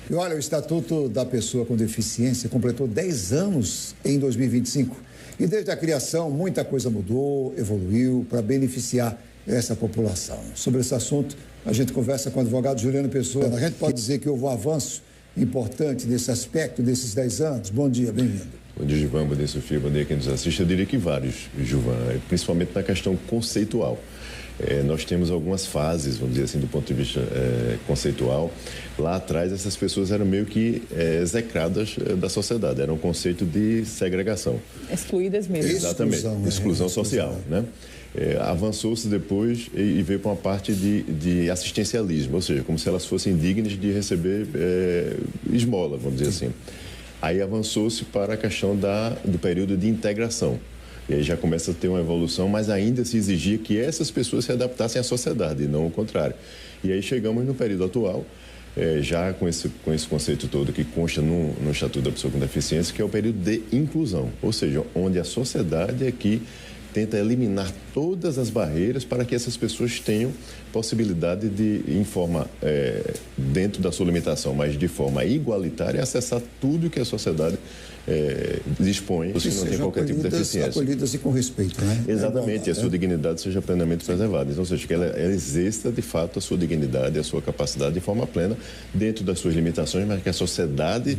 E olha, o Estatuto da Pessoa com Deficiência completou 10 anos em 2025. E desde a criação, muita coisa mudou, evoluiu para beneficiar essa população. Sobre esse assunto, a gente conversa com o advogado Juliano Pessoa. A gente pode dizer que houve um avanço importante nesse aspecto desses 10 anos. Bom dia, bem-vindo. Bom dia, Gilvan. Bom dia, Sofia. Bom dia quem nos assiste. Eu diria que vários, Gilvan, principalmente na questão conceitual. Nós temos algumas fases, vamos dizer assim, do ponto de vista conceitual. Lá atrás, essas pessoas eram meio que execradas da sociedade. Era um conceito de segregação. Excluídas mesmo. Exatamente. Exclusão social, né? Avançou-se depois e veio para uma parte de assistencialismo, ou seja, como se elas fossem dignas de receber esmola, vamos dizer assim. Aí avançou-se para a questão do período de integração. E aí já começa a ter uma evolução, mas ainda se exigia que essas pessoas se adaptassem à sociedade, e não o contrário. E aí chegamos no período atual, já com esse conceito todo que consta no Estatuto da Pessoa com Deficiência, que é o período de inclusão, ou seja, onde a sociedade é que tenta eliminar todas as barreiras para que essas pessoas tenham possibilidade de, dentro da sua limitação, mas de forma igualitária, acessar tudo que a sociedade dispõe, se não tem qualquer tipo de deficiência. Acolhidas e com respeito, né? Exatamente, e a sua dignidade seja plenamente preservada. Então, ou seja, que ela exerça, de fato, a sua dignidade, a sua capacidade de forma plena, dentro das suas limitações, mas que a sociedade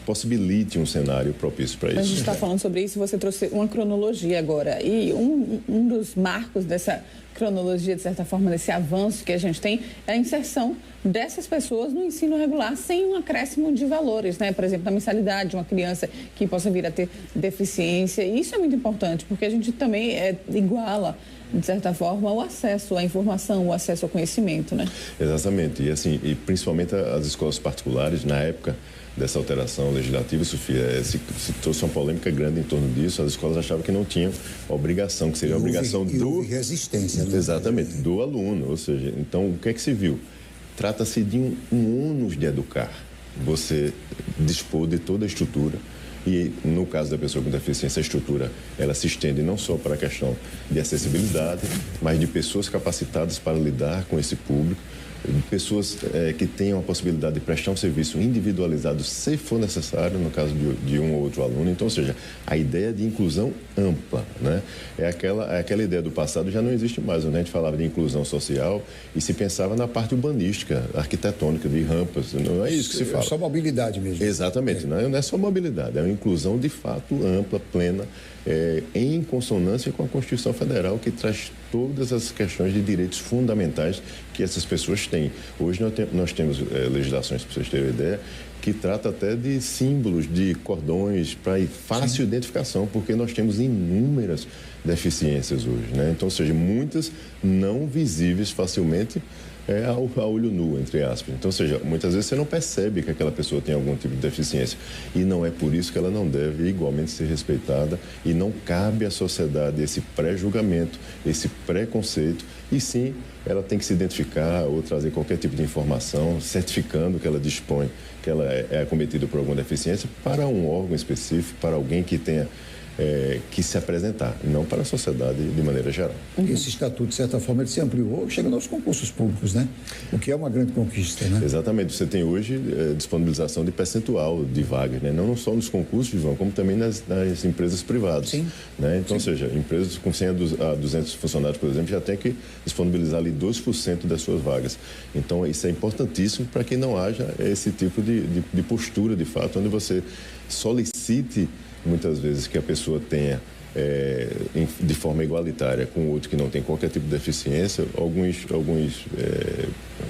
possibilite um cenário propício para isso. A gente está falando sobre isso, você trouxe uma cronologia agora. E um dos marcos dessa cronologia, de certa forma, desse avanço que a gente tem, é a inserção dessas pessoas no ensino regular sem um acréscimo de valores, né? Por exemplo, na mensalidade de uma criança que possa vir a ter deficiência. E isso é muito importante, porque a gente também iguala, de certa forma, o acesso à informação, o acesso ao conhecimento, né? Exatamente. E principalmente as escolas particulares, na época dessa alteração legislativa, Sofia, se trouxe uma polêmica grande em torno disso. As escolas achavam que não tinham obrigação, que seria a obrigação houve resistência, né? Exatamente, do aluno. Ou seja, então, o que é que se viu? Trata-se de um ônus de educar. Você dispor de toda a estrutura. E, no caso da pessoa com deficiência, a estrutura, ela se estende não só para a questão de acessibilidade, mas de pessoas capacitadas para lidar com esse público, pessoas que tenham a possibilidade de prestar um serviço individualizado, se for necessário, no caso de um ou outro aluno. Então, ou seja, a ideia de inclusão ampla, né? É aquela ideia do passado, já não existe mais, né? A gente falava de inclusão social e se pensava na parte urbanística, arquitetônica, de rampas. Não é isso que se fala. É só mobilidade mesmo. Exatamente, não é só mobilidade, é uma inclusão de fato ampla, plena, em consonância com a Constituição Federal, que traz todas as questões de direitos fundamentais que essas pessoas têm. Hoje nós temos legislações, para vocês terem uma ideia, que trata até de símbolos, de cordões para fácil identificação, porque nós temos inúmeras deficiências hoje, né? Então, ou seja, muitas não visíveis facilmente a olho nu, entre aspas. Então, ou seja, muitas vezes você não percebe que aquela pessoa tem algum tipo de deficiência. E não é por isso que ela não deve igualmente ser respeitada e não cabe à sociedade esse pré-julgamento, esse preconceito. E sim, ela tem que se identificar ou trazer qualquer tipo de informação, certificando que ela dispõe, que ela é acometida por alguma deficiência, para um órgão específico, para alguém que tenha que se apresentar, não para a sociedade de maneira geral. Esse estatuto, de certa forma, ele se ampliou, chegando aos concursos públicos, né? O que é uma grande conquista, né? Exatamente. Você tem hoje disponibilização de percentual de vagas, né? Não só nos concursos, João, como também nas empresas privadas. Sim. Né? Então, ou seja, empresas com 100 a 200 funcionários, por exemplo, já tem que disponibilizar ali 2% das suas vagas. Então, isso é importantíssimo para que não haja esse tipo de postura, de fato, onde você solicite muitas vezes que a pessoa tenha de forma igualitária com o outro que não tem qualquer tipo de deficiência, alguns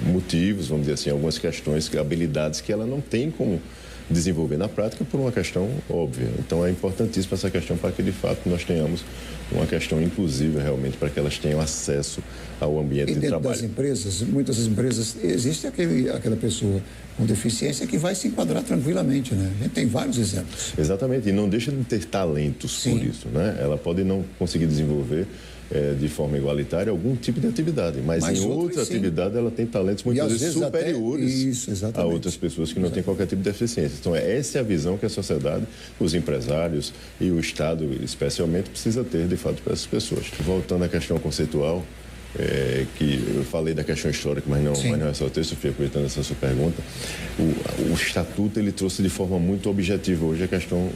motivos, vamos dizer assim, algumas questões, habilidades que ela não tem como desenvolver na prática por uma questão óbvia. Então é importantíssima essa questão para que de fato nós tenhamos uma questão inclusiva realmente para que elas tenham acesso ao ambiente de trabalho. Das empresas, muitas empresas, existe aquela pessoa com deficiência que vai se enquadrar tranquilamente, né? A gente tem vários exemplos. Exatamente, e não deixa de ter talentos por isso, né? Ela pode não conseguir desenvolver de forma igualitária algum tipo de atividade, mas em outra atividade ela tem talentos muitas vezes superiores a outras pessoas que não têm qualquer tipo de deficiência. Então essa é a visão que a sociedade, os empresários e o Estado especialmente precisa ter de fato para essas pessoas. Voltando à questão conceitual, que eu falei da questão histórica, mas não ressaltei, Sofia, aproveitando essa sua pergunta. O Estatuto, ele trouxe de forma muito objetiva hoje a questão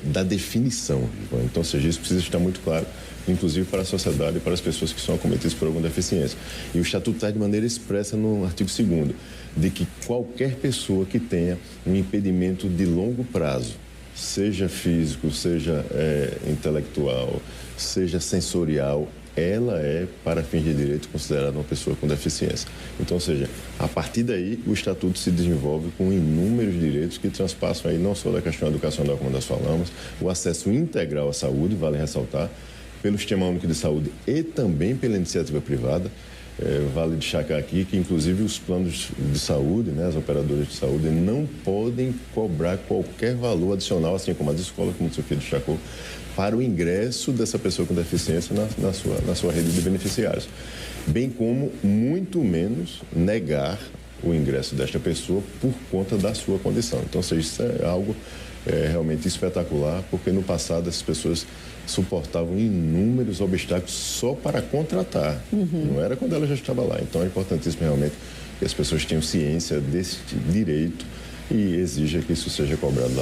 da definição. Então, ou seja, isso precisa estar muito claro, inclusive para a sociedade e para as pessoas que são acometidas por alguma deficiência. E o Estatuto está de maneira expressa no artigo 2º, de que qualquer pessoa que tenha um impedimento de longo prazo, seja físico, seja intelectual, seja sensorial, ela é, para fins de direito, considerada uma pessoa com deficiência. Então, ou seja, a partir daí, o Estatuto se desenvolve com inúmeros direitos que transpassam aí não só da questão educacional, como nós falamos, o acesso integral à saúde, vale ressaltar, pelo Sistema Único de Saúde e também pela iniciativa privada. Vale destacar aqui que, inclusive, os planos de saúde, né, as operadoras de saúde, não podem cobrar qualquer valor adicional, assim como as escolas, como o Sofia destacou, para o ingresso dessa pessoa com deficiência na sua rede de beneficiários. Bem como, muito menos, negar o ingresso desta pessoa por conta da sua condição. Então, ou seja, isso é algo realmente espetacular, porque no passado essas pessoas suportavam inúmeros obstáculos só para contratar. Não era quando ela já estava lá. Então, é importantíssimo realmente que as pessoas tenham ciência desse direito e exija que isso seja cobrado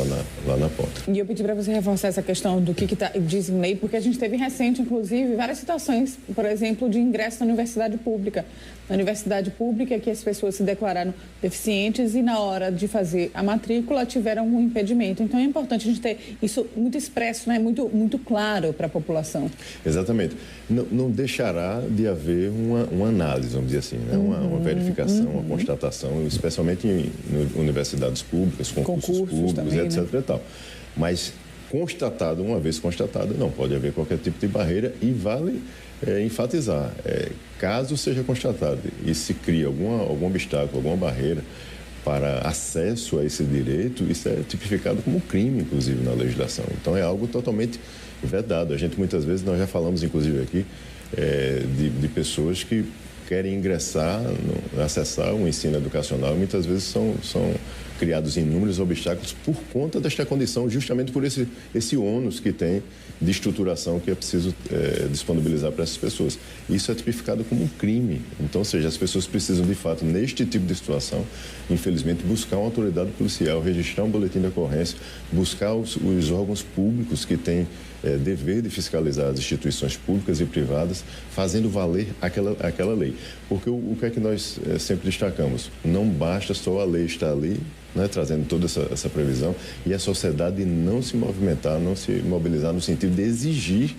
lá na ponta. E eu pedi para você reforçar essa questão do que diz em lei, porque a gente teve recente, inclusive, várias situações, por exemplo, de ingresso na universidade pública. Na universidade pública, que as pessoas se declararam deficientes e, na hora de fazer a matrícula, tiveram um impedimento. Então, é importante a gente ter isso muito expresso, né? muito claro para a população. Exatamente. Não deixará de haver uma análise, vamos dizer assim, né? Uma verificação, uma constatação, especialmente em universidades públicas, concursos públicos, também, etc. Né? E tal. Mas constatado, uma vez constatado, não pode haver qualquer tipo de barreira e vale enfatizar, caso seja constatado e se cria algum obstáculo, alguma barreira para acesso a esse direito, isso é tipificado como crime, inclusive, na legislação. Então, é algo totalmente vedado. A gente, muitas vezes, nós já falamos, inclusive, aqui, de pessoas que querem ingressar, acessar o ensino educacional, muitas vezes são criados inúmeros obstáculos por conta desta condição, justamente por esse ônus que tem de estruturação que é preciso disponibilizar para essas pessoas. Isso é tipificado como um crime. Então, ou seja, as pessoas precisam, de fato, neste tipo de situação, infelizmente, buscar uma autoridade policial, registrar um boletim de ocorrência, buscar os órgãos públicos que têm dever de fiscalizar as instituições públicas e privadas, fazendo valer aquela lei. Porque o que é que nós sempre destacamos? Não basta só a lei estar ali, né, trazendo toda essa previsão, e a sociedade não se movimentar, não se mobilizar no sentido de exigir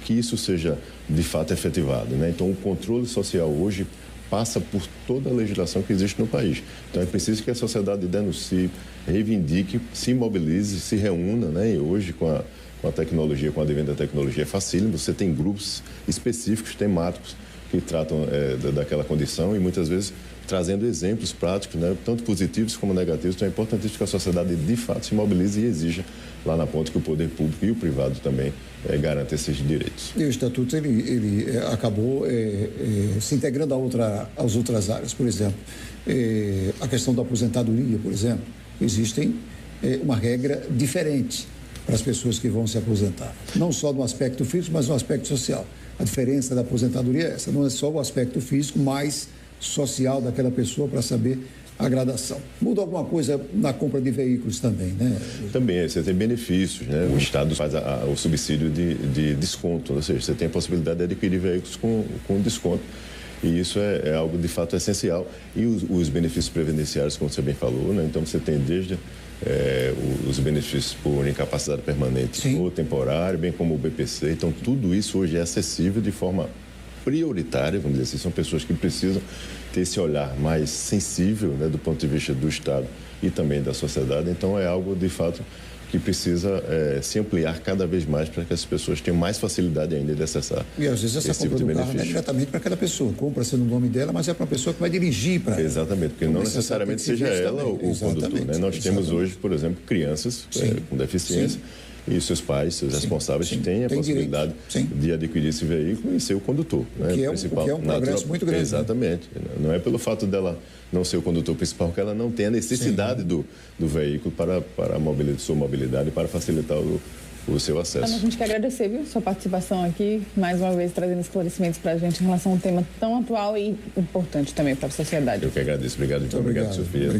que isso seja, de fato, efetivado, né? Então, o controle social hoje passa por toda a legislação que existe no país. Então, é preciso que a sociedade denuncie, reivindique, se mobilize, se reúna, né? E hoje, com a tecnologia, com o advento da tecnologia, é facílimo. Você tem grupos específicos, temáticos, que tratam daquela condição e, muitas vezes, trazendo exemplos práticos, né, tanto positivos como negativos. Então, é importantíssimo que a sociedade, de fato, se mobilize e exija lá na ponta que o poder público e o privado também garantam esses direitos. E o Estatuto, ele acabou se integrando às outras áreas. Por exemplo, a questão da aposentadoria, por exemplo, existem uma regra diferente para as pessoas que vão se aposentar. Não só no aspecto físico, mas no aspecto social. A diferença da aposentadoria é essa, não é só o aspecto físico, mas social daquela pessoa para saber a gradação. Muda alguma coisa na compra de veículos também, né? Também, você tem benefícios, né? O Estado faz o subsídio de desconto, ou seja, você tem a possibilidade de adquirir veículos com desconto. E isso é algo, de fato, essencial. E os benefícios previdenciários, como você bem falou, né? Então, você tem desde os benefícios por incapacidade permanente ou temporária, bem como o BPC. Então, tudo isso hoje é acessível de forma prioritária, vamos dizer assim. São pessoas que precisam ter esse olhar mais sensível, né, do ponto de vista do Estado e também da sociedade. Então, é algo, de fato, que precisa se ampliar cada vez mais para que as pessoas tenham mais facilidade ainda de acessar. E às vezes essa compra do carro não é diretamente para aquela pessoa, compra-se no nome dela, mas é para uma pessoa que vai dirigir para ela. Exatamente, porque não necessariamente seja ela o condutor, né? Nós temos hoje, por exemplo, crianças com deficiência e seus pais, seus responsáveis, têm a possibilidade de adquirir esse veículo e ser o condutor, né? Que é um progresso muito grande. Exatamente. Né? Não é pelo fato dela não ser o condutor principal que ela não tem a necessidade do veículo para a sua mobilidade e para facilitar o seu acesso. A gente quer agradecer, viu, sua participação aqui, mais uma vez trazendo esclarecimentos para a gente em relação a um tema tão atual e importante também para a sociedade. Eu que agradeço. Obrigado, Sofia. Obrigado.